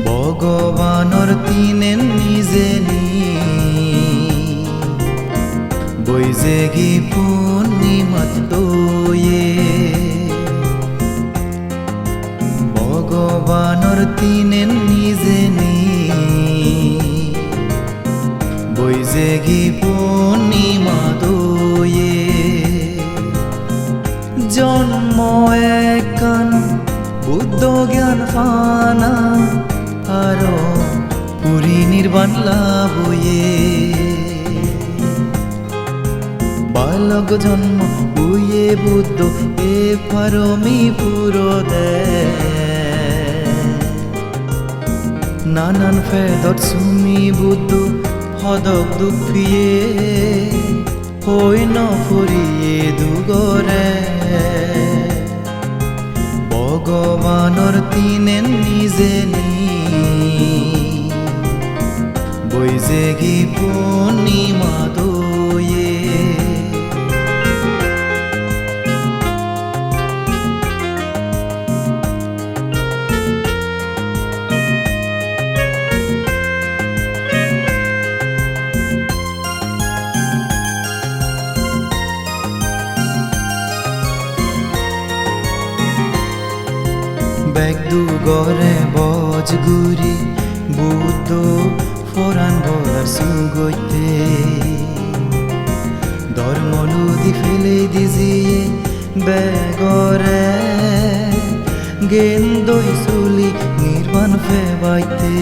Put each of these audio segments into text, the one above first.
ভগবানৰ তিনেন নিজে নি বৈজেগী পূৰ্ণিমাত তয়ে ভগবানৰ তিনেন নিজে নি বৈজেগী পূৰ্ণিমা তয়ে জন্ম একান বুদ্ধ জ্ঞান ফানা আরো পুরী নির্বাণ লাভয়ে বালক জন্ম উয়ে বুদ্ধ এ পারমি পুরো দে নানান ফেদত সুমি বুদ্ধ হদক দুঃখিয়ে হই নফরিয়ে দুগরে ভগবানৰ তিনেন নিজে নি বৈজেগী পূৰ্ণিমা তয়ে বেগদু গরে বজগুরি বুদ্ধ ফোরান বলার সুগইতে ধর্মলুদি ফেলে দিজিয়ে বেগরে গেন্দই চুলি নির্বাণ ফেবাইতে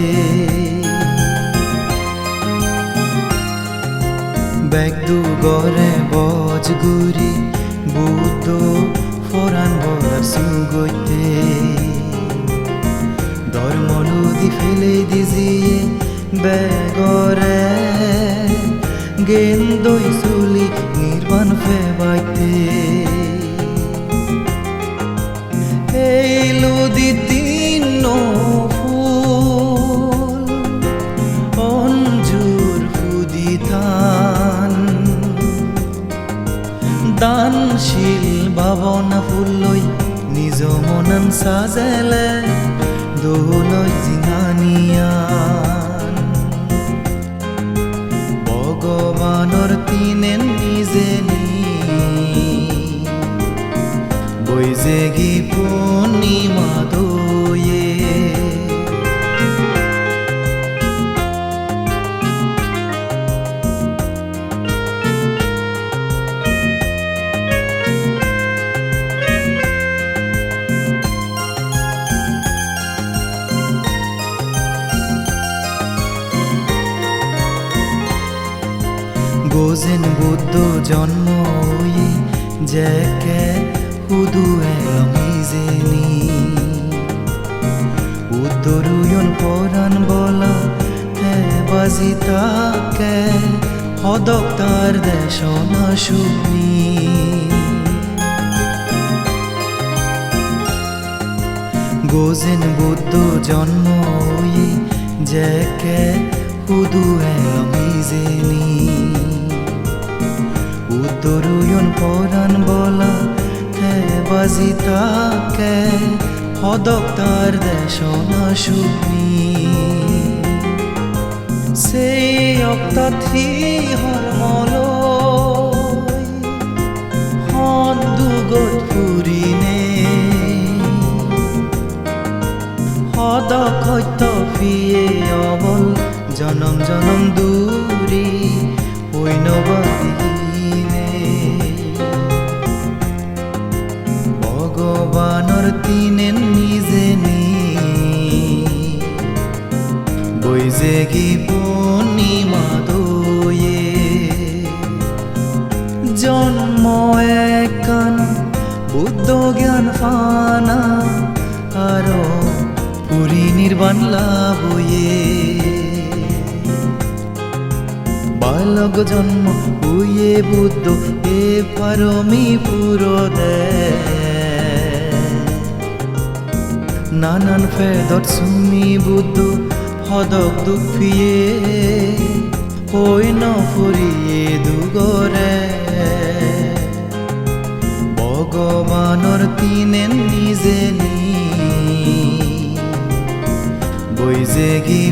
বেগদু গরে বজগুরি বুদ্ধ ফোরান বলার সুগইতে ধর্মলুদি ফেলে দিজিয়ে বেগরে গেন্দই চুলি নির্বাণ ফেবাইতে এই লুদি তিন ফুল অঞ্জুর ফুদি দানশীল ভাবনা ফুলই নিজ মনন সাজেলে দোলই জিঙানিয়ান ভগবানৰ তিনেন নিজে নি বৈজেগী পূৰ্ণিমা তয়ে গোজেন বুদ্ধ জন্ম জেকে হুদু এলমিজেনি উত্তরুয়ন পরাণ বলা হে বাজি তাকে হদক তার দেশনা শুনি গোজেন বুদ্ধ জন্ম জেকে হুদু এলমিজেনি উত্তরুয়ন পরাণ বলা হে বাজি তাকে হদক তার দেশনা শুনি সেই অক্তাথি হরমল হন দুগত ফুরিনে হদক হইত ফিয়ে অবল জনম জনম দূরি ঐনবাদিনে ভগবানৰ তিনেন নিজে নি বৈজেগী পূৰ্ণিমা তয়ে জন্ম একান বুদ্ধ জ্ঞান ফানা আরো পুরী নির্বাণ লাভয়ে বালক জন্ম বুয়ে বুদ্ধ এ পারমি পুরো দে নানান ফেদত সুমি বুদ্ধ হদক দুখিয়ে হই নফুরিয়ে দুগরে ভগবানৰ তিনে নিজে নি বৈজেগি